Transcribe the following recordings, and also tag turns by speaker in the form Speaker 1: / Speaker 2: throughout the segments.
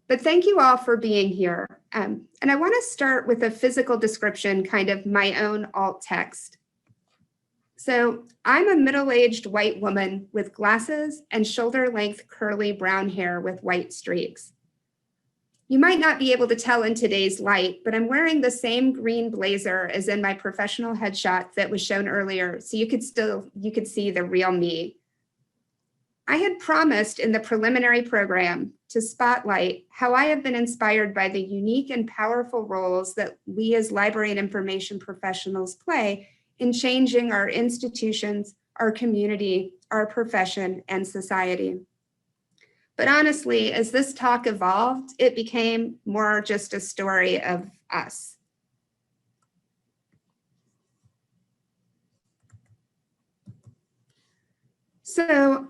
Speaker 1: But thank you all for being here. And I want to start with a physical description, kind of my own alt text. So I'm a middle-aged white woman with glasses and shoulder-length curly brown hair with white streaks. You might not be able to tell in today's light, but I'm wearing the same green blazer as in my professional headshot that was shown earlier, so you could see the real me. I had promised in the preliminary program to spotlight how I have been inspired by the unique and powerful roles that we as library and information professionals play in changing our institutions, our community, our profession, and society. But honestly, as this talk evolved, it became more just a story of us. So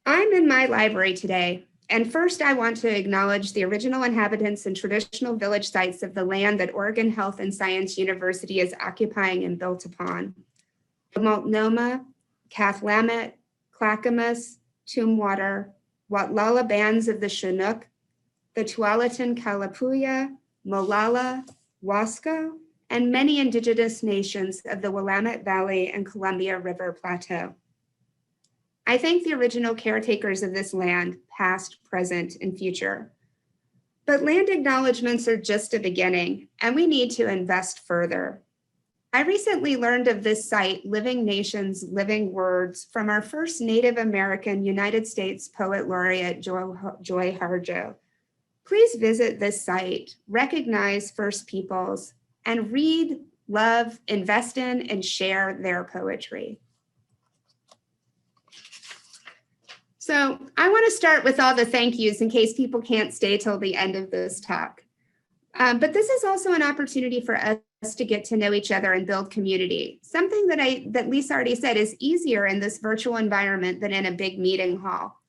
Speaker 1: I'm in my library today, and first I want to acknowledge the original inhabitants and traditional village sites of the land that Oregon Health and Science University is occupying and built upon. The Multnomah, Cathlamet, Clackamas, Tumwater, Watlala bands of the Chinook, the Tualatin Kalapuya, Molalla, Wasco, and many indigenous nations of the Willamette Valley and Columbia River Plateau. I thank the original caretakers of this land, past, present, and future. But land acknowledgements are just a beginning, and we need to invest further. I recently learned of this site, Living Nations, Living Words, from our first Native American United States Poet Laureate, Joy Harjo. Please visit this site, recognize First Peoples, and read, love, invest in, and share their poetry. So I want to start with all the thank yous in case people can't stay till the end of this talk. But this is also an opportunity for us to get to know each other and build community. Something that Lisa already said is easier in this virtual environment than in a big meeting hall.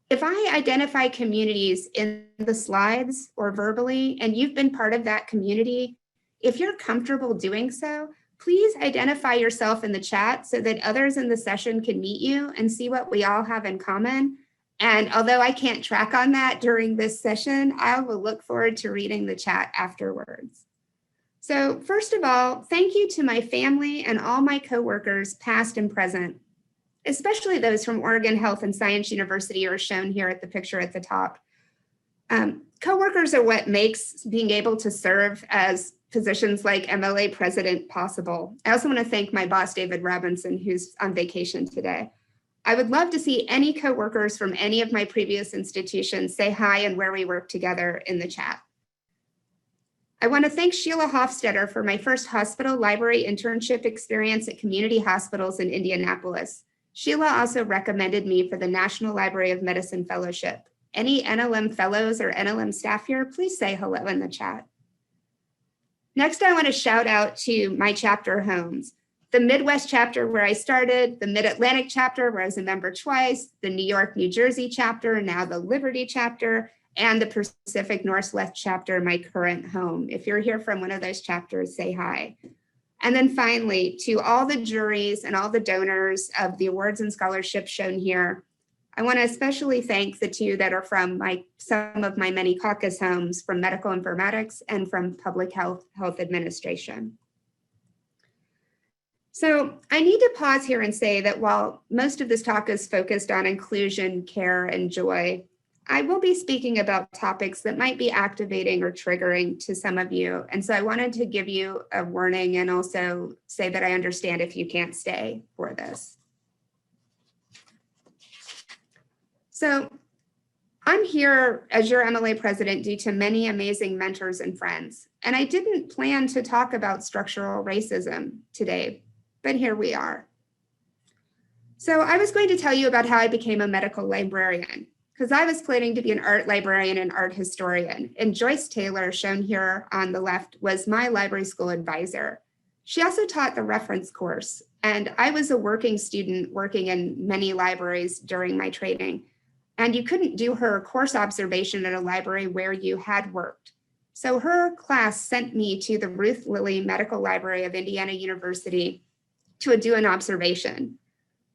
Speaker 1: If I identify communities in the slides or verbally, and you've been part of that community, if you're comfortable doing so, please identify yourself in the chat so that others in the session can meet you and see what we all have in common. And although I can't track on that during this session, I will look forward to reading the chat afterwards. So first of all, thank you to my family and all my coworkers, past and present, especially those from Oregon Health and Science University are shown here at the picture at the top. Coworkers are what makes being able to serve as positions like MLA president possible. I also want to thank my boss, David Robinson, who's on vacation today. I would love to see any coworkers from any of my previous institutions say hi and where we work together in the chat. I want to thank Sheila Hofstetter for my first hospital library internship experience at community hospitals in Indianapolis. Sheila also recommended me for the National Library of Medicine Fellowship. Any NLM fellows or NLM staff here, please say hello in the chat. Next, I want to shout out to my chapter homes. The Midwest chapter where I started, the Mid-Atlantic chapter where I was a member twice, the New York, New Jersey chapter, now the Liberty chapter, and the Pacific Northwest chapter, my current home. If you're here from one of those chapters, say hi. And then finally, to all the juries and all the donors of the awards and scholarships shown here, I want to especially thank the two that are from some of my many caucus homes, from medical informatics and from public health administration. So I need to pause here and say that while most of this talk is focused on inclusion, care, and joy, I will be speaking about topics that might be activating or triggering to some of you. And so I wanted to give you a warning and also say that I understand if you can't stay for this. So I'm here as your MLA president due to many amazing mentors and friends. And I didn't plan to talk about structural racism today, but here we are. So I was going to tell you about how I became a medical librarian, because I was planning to be an art librarian and art historian. And Joyce Taylor, shown here on the left, was my library school advisor. She also taught the reference course. And I was a working student working in many libraries during my training. And you couldn't do her course observation at a library where you had worked. So her class sent me to the Ruth Lilly Medical Library of Indiana University to do an observation.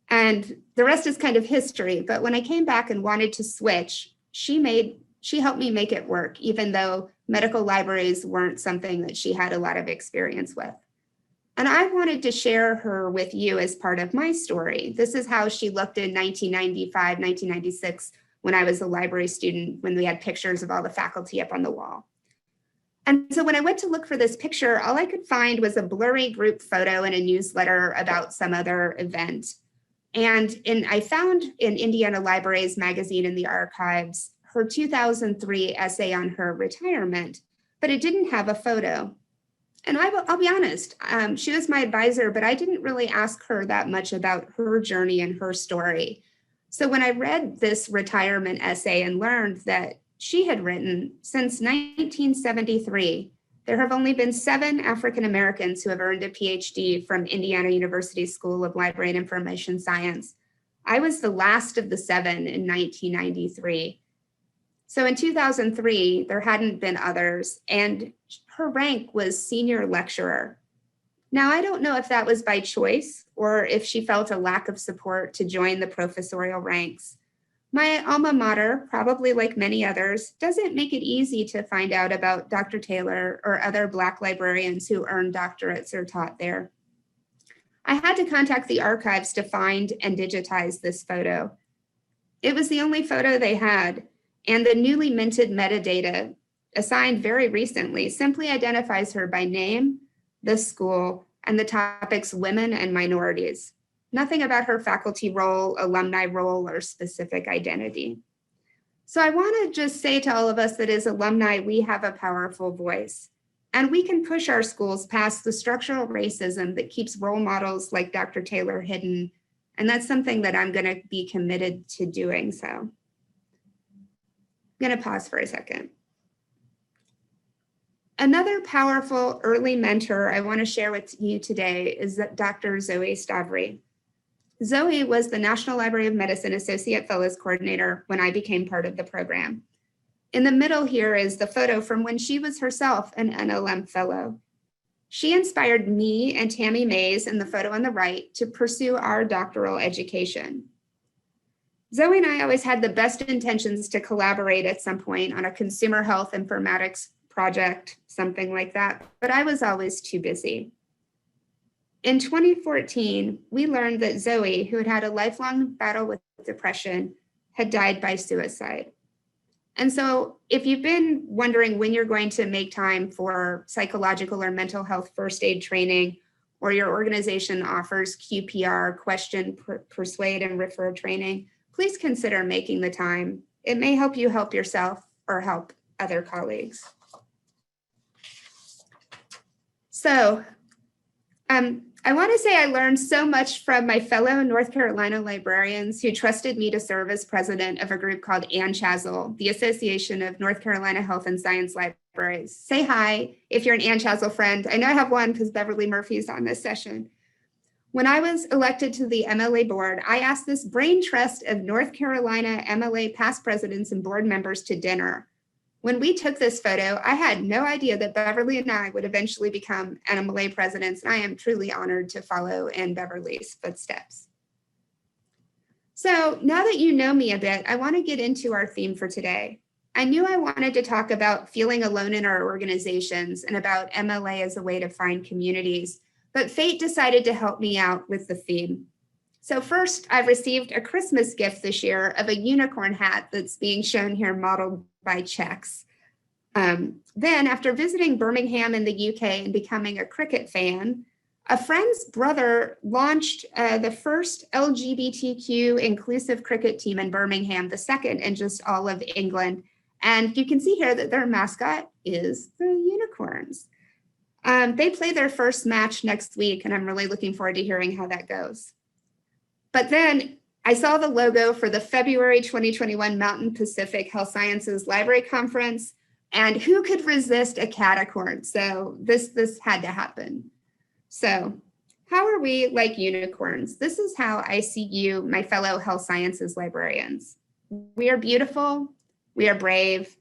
Speaker 1: And the rest is kind of history, but when I came back and wanted to switch, she made She helped me make it work, even though medical libraries weren't something that she had a lot of experience with. And I wanted to share her with you as part of my story. This is how she looked in 1995, 1996, when I was a library student, when we had pictures of all the faculty up on the wall. And so when I went to look for this picture, all I could find was a blurry group photo in a newsletter about some other event. And I found in Indiana Libraries magazine in the archives, her 2003 essay on her retirement, but it didn't have a photo. And I'll be honest, she was my advisor, but I didn't really ask her that much about her journey and her story. So when I read this retirement essay and learned that she had written since 1973, there have only been 7 African Americans who have earned a PhD from Indiana University School of Library and Information Science. I was the last of the 7 in 1993. So in 2003, there hadn't been others, and her rank was senior lecturer. Now, I don't know if that was by choice or if she felt a lack of support to join the professorial ranks. My alma mater, probably like many others, doesn't make it easy to find out about Dr. Taylor or other Black librarians who earned doctorates or taught there. I had to contact the archives to find and digitize this photo. It was the only photo they had, and the newly minted metadata assigned very recently simply identifies her by name, the school, and the topics women and minorities. Nothing about her faculty role, alumni role, or specific identity. So I want to just say to all of us that as alumni, we have a powerful voice, and we can push our schools past the structural racism that keeps role models like Dr. Taylor hidden, and that's something that I'm going to be committed to doing so. I'm going to pause for a second. Another powerful early mentor I want to share with you today is Dr. Zoe Stavry. Zoe was the National Library of Medicine Associate Fellows Coordinator when I became part of the program. In the middle here is the photo from when she was herself an NLM Fellow. She inspired me and Tammy Mays in the photo on the right to pursue our doctoral education. Zoe and I always had the best intentions to collaborate at some point on a consumer health informatics project, something like that, but I was always too busy. In 2014, we learned that Zoe, who had had a lifelong battle with depression, had died by suicide. And so if you've been wondering when you're going to make time for psychological or mental health first aid training, or your organization offers QPR, question, persuade, and refer training, please consider making the time. It may help you help yourself or help other colleagues. So I want to say I learned so much from my fellow North Carolina librarians who trusted me to serve as president of a group called ANCHASL, the Association of North Carolina Health and Science Libraries. Say hi if you're an ANCHASL friend. I know I have one because Beverly Murphy's on this session. When I was elected to the MLA board, I asked this brain trust of North Carolina MLA past presidents and board members to dinner. When we took this photo, I had no idea that Beverly and I would eventually become NMLA presidents, and I am truly honored to follow in Beverly's footsteps. So now that you know me a bit, I want to get into our theme for today. I knew I wanted to talk about feeling alone in our organizations and about MLA as a way to find communities, but fate decided to help me out with the theme. So first, I received a Christmas gift this year of a unicorn hat that's being shown here modeled by Czechs. Then after visiting Birmingham in the UK and becoming a cricket fan, a friend's brother launched the first LGBTQ inclusive cricket team in Birmingham, the second in just all of England. And you can see here that their mascot is the unicorns. They play their first match next week, and I'm really looking forward to hearing how that goes. But then I saw the logo for the February 2021 Mountain Pacific Health Sciences Library Conference, and who could resist a catacorn? So this had to happen. So how are we like unicorns? This is how I see you, my fellow health sciences librarians. We are beautiful, we are brave,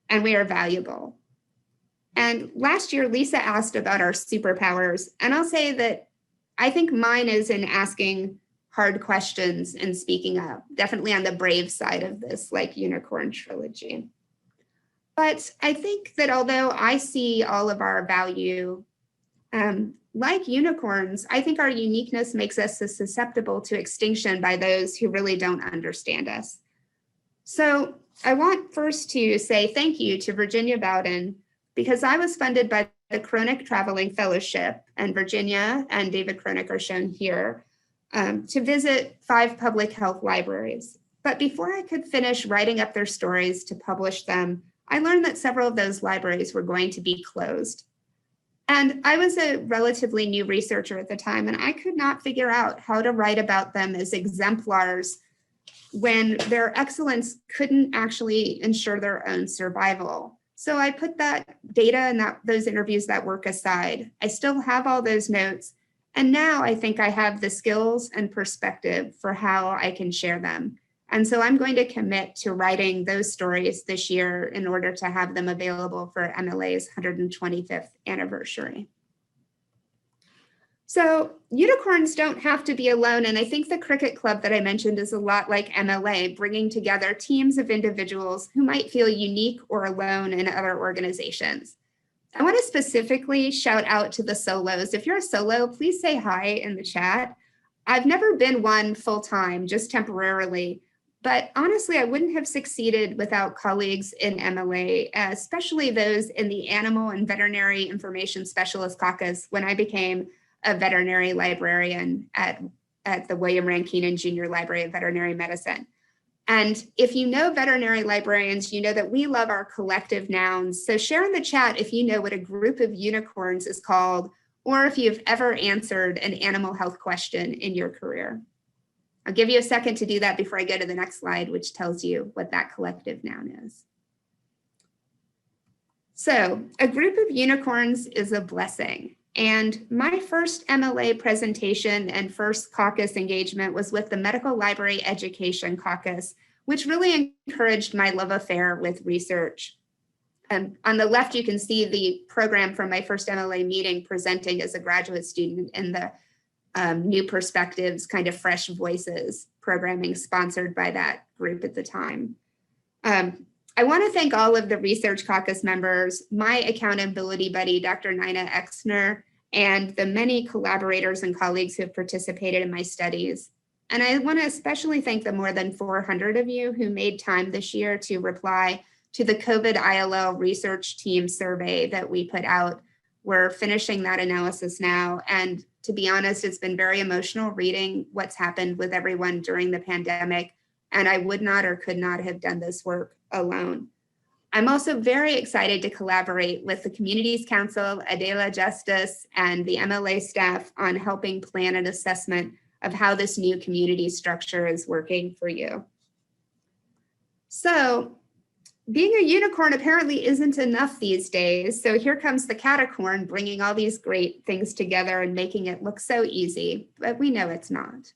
Speaker 1: and we are valuable. And last year, Lisa asked about our superpowers, and I'll say that I think mine is in asking hard questions and speaking up, definitely on the brave side of this, like unicorn trilogy. But I think that although I see all of our value, like unicorns, I think our uniqueness makes us susceptible to extinction by those who really don't understand us. So I want first to say thank you to Virginia Bowden, because I was funded by the Chronic Traveling Fellowship, and Virginia and David Chronic are shown here, to visit 5 public health libraries. But before I could finish writing up their stories to publish them, I learned that several of those libraries were going to be closed. And I was a relatively new researcher at the time, and I could not figure out how to write about them as exemplars when their excellence couldn't actually ensure their own survival. So I put that data and those interviews, that work aside. I still have all those notes. And now I think I have the skills and perspective for how I can share them. And so I'm going to commit to writing those stories this year in order to have them available for MLA's 125th anniversary. So unicorns don't have to be alone. And I think the cricket club that I mentioned is a lot like MLA, bringing together teams of individuals who might feel unique or alone in other organizations. I want to specifically shout out to the solos. If you're a solo, please say hi in the chat. I've never been one full-time, just temporarily. But honestly, I wouldn't have succeeded without colleagues in MLA, especially those in the Animal and Veterinary Information Specialist Caucus when I became a veterinary librarian at the William Rankinen Jr. Library of Veterinary Medicine. And if you know veterinary librarians, you know that we love our collective nouns. So share in the chat if you know what a group of unicorns is called, or if you've ever answered an animal health question in your career. I'll give you a second to do that before I go to the next slide, which tells you what that collective noun is. So a group of unicorns is a blessing. And my first MLA presentation and first caucus engagement was with the Medical Library Education Caucus, which really encouraged my love affair with research. And on the left, you can see the program from my first MLA meeting presenting as a graduate student in the New Perspectives, kind of Fresh Voices programming sponsored by that group at the time. I want to thank all of the Research Caucus members, my accountability buddy, Dr. Nina Exner, and the many collaborators and colleagues who have participated in my studies. And I want to especially thank the more than 400 of you who made time this year to reply to the COVID ILL research team survey that we put out. We're finishing that analysis now. And to be honest, it's been very emotional reading what's happened with everyone during the pandemic. And I would not or could not have done this work alone. I'm also very excited to collaborate with the Communities Council, Adela Justice, and the MLA staff on helping plan an assessment of how this new community structure is working for you. So being a unicorn apparently isn't enough these days. So here comes the catacorn bringing all these great things together and making it look so easy, but we know it's not.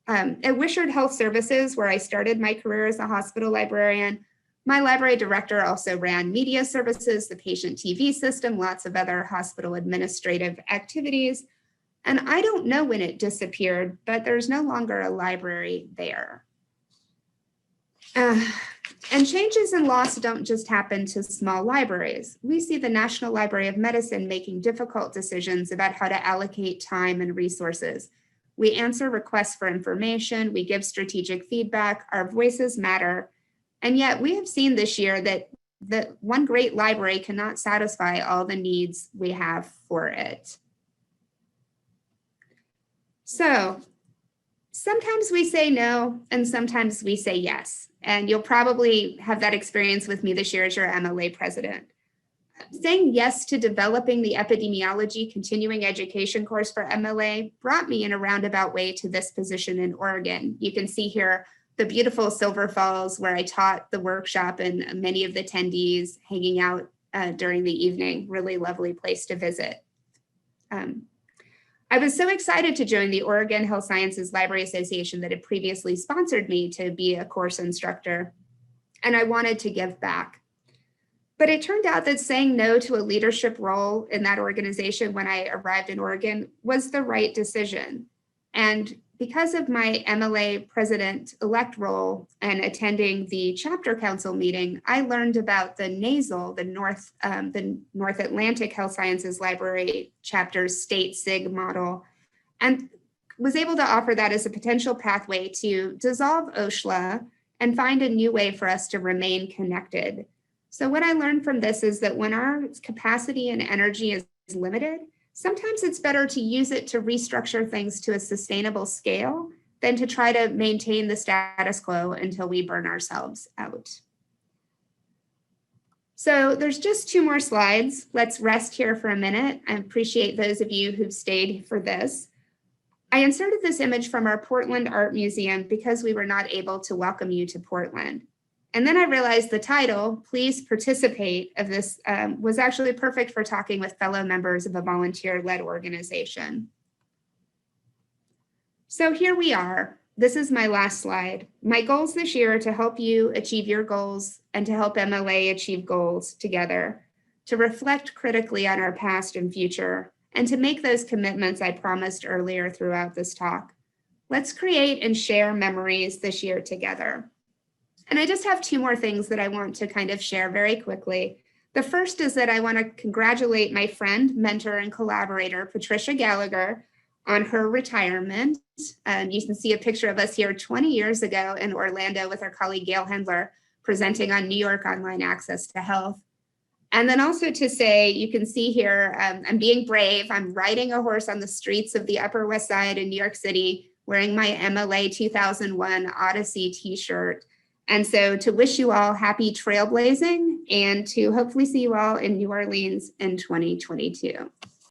Speaker 1: At Wishart Health Services, where I started my career as a hospital librarian, my library director also ran media services, the patient TV system, lots of other hospital administrative activities. And I don't know when it disappeared, but there's no longer a library there. And changes and loss don't just happen to small libraries. We see the National Library of Medicine making difficult decisions about how to allocate time and resources. We answer requests for information, we give strategic feedback, our voices matter. And yet we have seen this year that one great library cannot satisfy all the needs we have for it. So sometimes we say no, and sometimes we say yes. And you'll probably have that experience with me this year as your MLA president. Saying yes to developing the epidemiology continuing education course for MLA brought me in a roundabout way to this position in Oregon. You can see here the beautiful Silver Falls where I taught the workshop and many of the attendees hanging out during the evening. Really lovely place to visit. I was so excited to join the Oregon Health Sciences Library Association that had previously sponsored me to be a course instructor, and I wanted to give back. But it turned out that saying no to a leadership role in that organization when I arrived in Oregon was the right decision. And because of my MLA president-elect role and attending the chapter council meeting, I learned about the NASAL, the North Atlantic Health Sciences Library chapter's state SIG model, and was able to offer that as a potential pathway to dissolve OSHLA and find a new way for us to remain connected. So what I learned from this is that when our capacity and energy is limited, sometimes it's better to use it to restructure things to a sustainable scale than to try to maintain the status quo until we burn ourselves out. So there's just 2 more slides. Let's rest here for a minute. I appreciate those of you who've stayed for this. I inserted this image from our Portland Art Museum because we were not able to welcome you to Portland. And then I realized the title, Please Participate, of this was actually perfect for talking with fellow members of a volunteer-led organization. So here we are. This is my last slide. My goals this year are to help you achieve your goals and to help MLA achieve goals together, to reflect critically on our past and future, and to make those commitments I promised earlier throughout this talk. Let's create and share memories this year together. And I just have 2 more things that I want to kind of share very quickly. The first is that I want to congratulate my friend, mentor, and collaborator, Patricia Gallagher, on her retirement. You can see a picture of us here 20 years ago in Orlando with our colleague Gail Hendler presenting on New York Online Access to Health. And then also to say, you can see here, I'm being brave. I'm riding a horse on the streets of the Upper West Side in New York City, wearing my MLA 2001 Odyssey t-shirt. And so to wish you all happy trailblazing and to hopefully see you all in New Orleans in 2022.